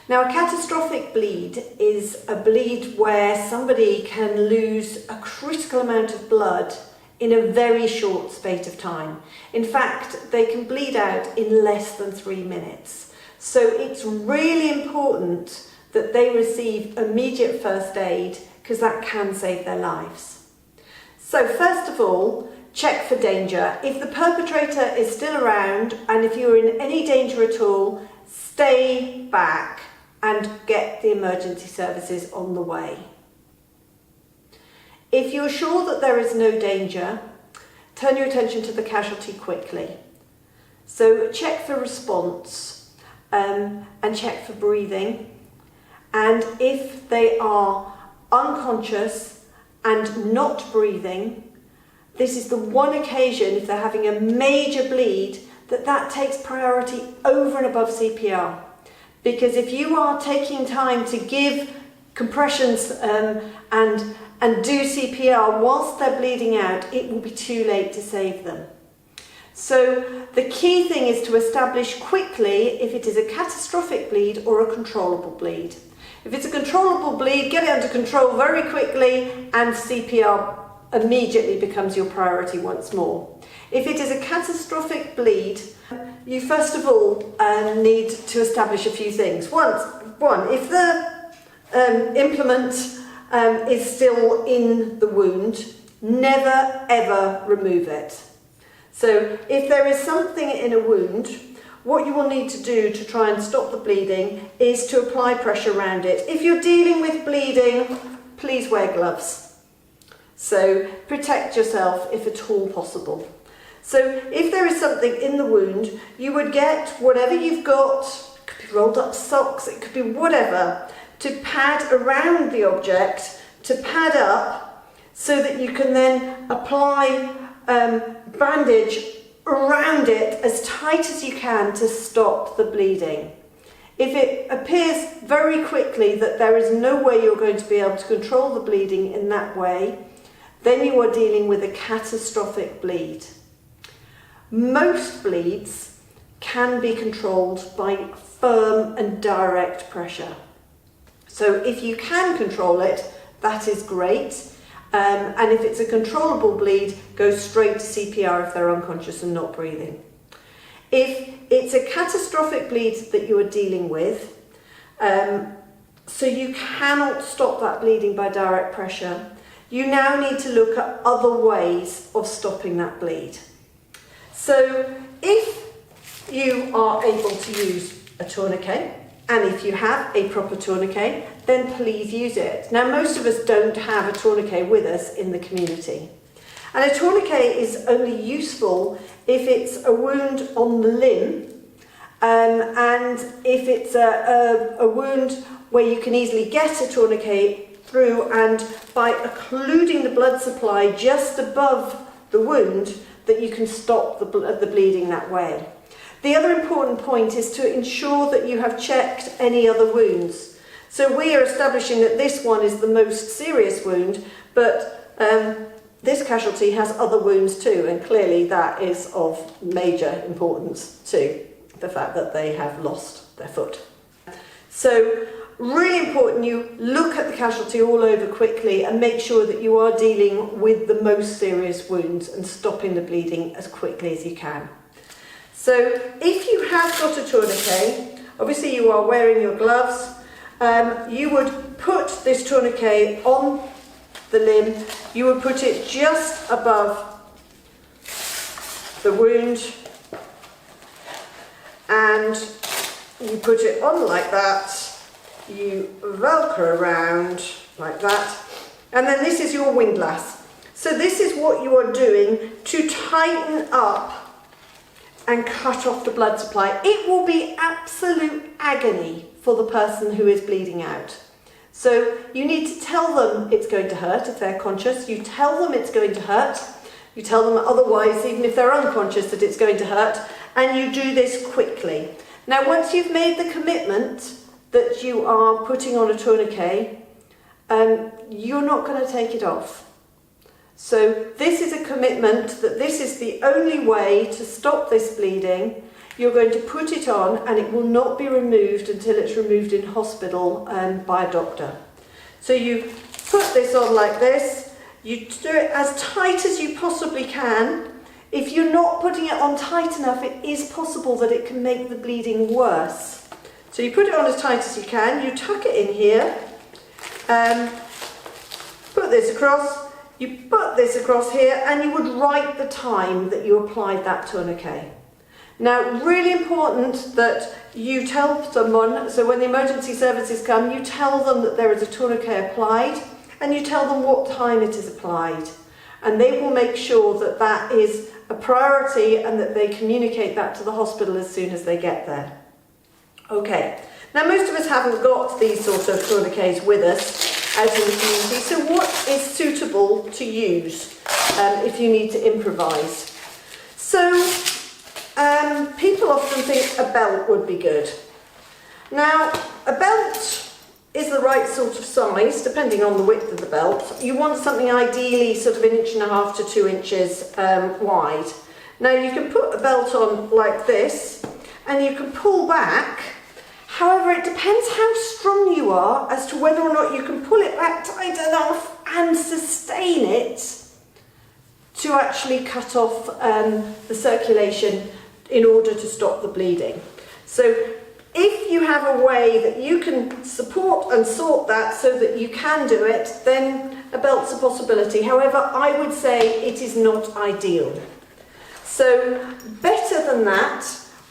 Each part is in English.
Now, a catastrophic bleed is a bleed where somebody can lose a critical amount of blood in a very short space of time. In fact, they can bleed out in less than 3 minutes. So it's really important that they receive immediate first aid because that can save their lives. So first of all, check for danger. If the perpetrator is still around and if you're in any danger at all, stay back and get the emergency services on the way. If you're sure that there is no danger, turn your attention to the casualty quickly. So check for response and check for breathing. And if they are unconscious and not breathing, this is the one occasion, if they're having a major bleed, that takes priority over and above CPR. Because if you are taking time to give compressions and do CPR whilst they're bleeding out, it will be too late to save them. So the key thing is to establish quickly if it is a catastrophic bleed or a controllable bleed. If it's a controllable bleed, get it under control very quickly and CPR immediately becomes your priority once more. If it is a catastrophic bleed, you first of all need to establish a few things. One, if the implement is still in the wound, never ever remove it. So if there is something in a wound, what you will need to do to try and stop the bleeding is to apply pressure around it. If you're dealing with bleeding, please wear gloves. So protect yourself if at all possible. So if there is something in the wound, you would get whatever you've got, it could be rolled up socks, it could be whatever, to pad around the object, to pad up, so that you can then apply bandage around it as tight as you can to stop the bleeding. If it appears very quickly that there is no way you're going to be able to control the bleeding in that way, then you are dealing with a catastrophic bleed. Most bleeds can be controlled by firm and direct pressure. So if you can control it, that is great. And if it's a controllable bleed, go straight to CPR if they're unconscious and not breathing. If it's a catastrophic bleed that you are dealing with, so you cannot stop that bleeding by direct pressure, you now need to look at other ways of stopping that bleed. So if you are able to use a tourniquet, and if you have a proper tourniquet, then please use it. Now, most of us don't have a tourniquet with us in the community. And a tourniquet is only useful if it's a wound on the limb, and if it's a wound where you can easily get a tourniquet through, and by occluding the blood supply just above the wound, that you can stop the bleeding that way. The other important point is to ensure that you have checked any other wounds. So we are establishing that this one is the most serious wound, but this casualty has other wounds too, and clearly that is of major importance to the fact that they have lost their foot. So really important you look at the casualty all over quickly and make sure that you are dealing with the most serious wounds and stopping the bleeding as quickly as you can. So if you have got a tourniquet, obviously you are wearing your gloves, you would put this tourniquet on the limb, you would put it just above the wound, and you put it on like that, you velcro around like that, and then this is your windlass. So this is what you are doing to tighten up and cut off the blood supply. It will be absolute agony for the person who is bleeding out. So you need to tell them it's going to hurt if they're conscious. You tell them it's going to hurt. You tell them otherwise, even if they're unconscious, that it's going to hurt. And you do this quickly. Now, once you've made the commitment that you are putting on a tourniquet, you're not going to take it off. So this is a commitment that this is the only way to stop this bleeding. you're going to put it on, and it will not be removed until it's removed in hospital by a doctor. So you put this on like this, you do it as tight as you possibly can. If you're not putting it on tight enough, it is possible that it can make the bleeding worse. So you put it on as tight as you can, you tuck it in here, put this across, you put this across here, and you would write the time that you applied that tourniquet. Now, really important that you tell someone, so when the emergency services come, you tell them that there is a tourniquet applied, and you tell them what time it is applied. And they will make sure that that is a priority and that they communicate that to the hospital as soon as they get there. Okay, now most of us haven't got these sort of tourniquets with us out in the community, so what is suitable to use if you need to improvise? So, people often think a belt would be good. Now, a belt is the right sort of size, depending on the width of the belt. You want something ideally sort of 1.5 to 2 inches wide. Now, you can put a belt on like this, and you can pull back. However, it depends how strong you are as to whether or not you can pull it back tight enough and sustain it to actually cut off the circulation in order to stop the bleeding. So if you have a way that you can support and sort that so that you can do it, then a belt's a possibility. However, I would say it is not ideal. So better than that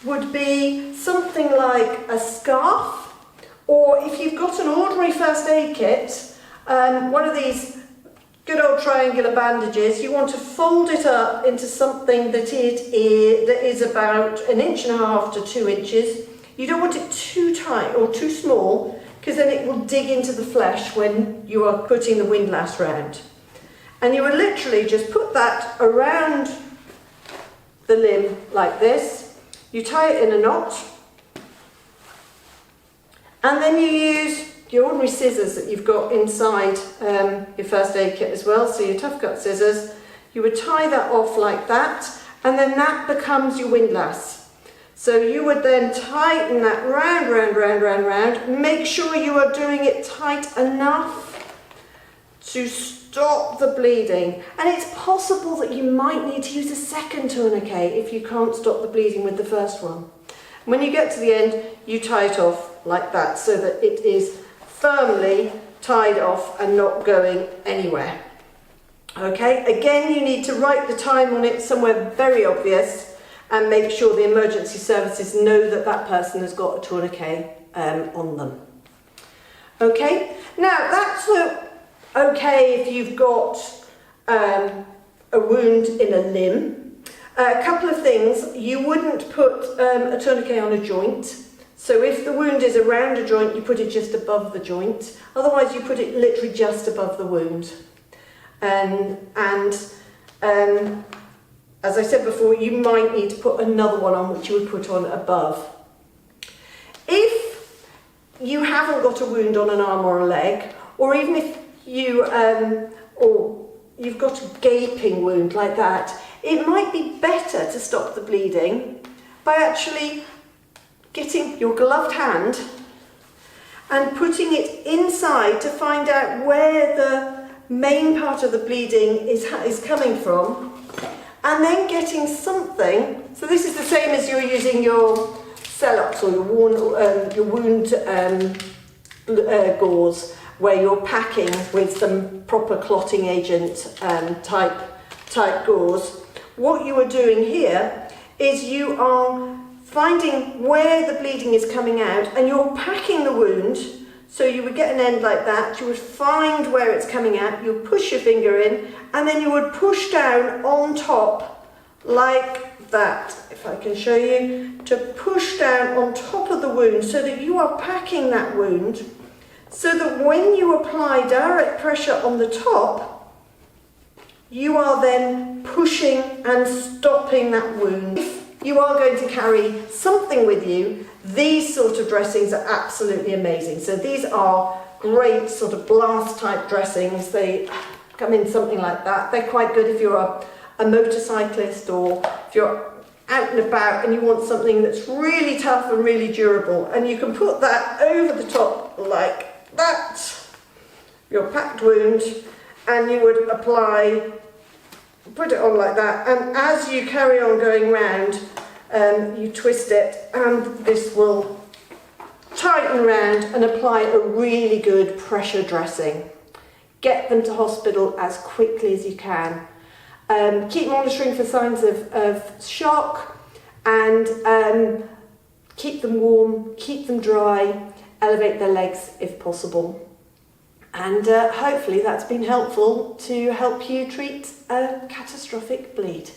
would be something like a scarf, or if you've got an ordinary first aid kit, one of these good old triangular bandages, you want to fold it up into something that is about 1.5 to 2 inches. You don't want it too tight or too small, because then it will dig into the flesh when you are putting the windlass round. And you would literally just put that around the limb like this. You tie it in a knot, and then you use your ordinary scissors that you've got inside your first aid kit as well, so your tough cut scissors. You would tie that off like that, and then that becomes your windlass. So you would then tighten that round, round, round, round, round. Make sure you are doing it tight enough to stop the bleeding. And it's possible that you might need to use a second tourniquet if you can't stop the bleeding with the first one. When you get to the end, you tie it off like that so that it is firmly tied off and not going anywhere. Okay, again, you need to write the time on it somewhere very obvious and make sure the emergency services know that that person has got a tourniquet on them. Okay, now that's okay if you've got a wound in a limb. A couple of things, you wouldn't put a tourniquet on a joint. So if the wound is around a joint, you put it just above the joint. Otherwise, you put it literally just above the wound. As I said before, you might need to put another one on, which you would put on above. If you haven't got a wound on an arm or a leg, or even if you've got a gaping wound like that, it might be better to stop the bleeding by actually getting your gloved hand and putting it inside to find out where the main part of the bleeding is coming from, and then getting something. So this is the same as you're using your Celox or your wound gauze, where you're packing with some proper clotting agent type gauze. What you are doing here is you are finding where the bleeding is coming out, and you're packing the wound. So you would get an end like that, you would find where it's coming out, you would push your finger in, and then you would push down on top like that, if I can show you, to push down on top of the wound so that you are packing that wound, so that when you apply direct pressure on the top, you are then pushing and stopping that wound. If you are going to carry something with you, these sort of dressings are absolutely amazing. So these are great sort of blast type dressings. They come in something like that. They're quite good if you're a motorcyclist, or if you're out and about and you want something that's really tough and really durable, and you can put that over the top like that, your packed wound, and you would put it on like that, and as you carry on going round, you twist it and this will tighten round and apply a really good pressure dressing. Get them to hospital as quickly as you can. Keep monitoring for signs of shock, and keep them warm, keep them dry, elevate their legs if possible. And hopefully that's been helpful to help you treat a catastrophic bleed.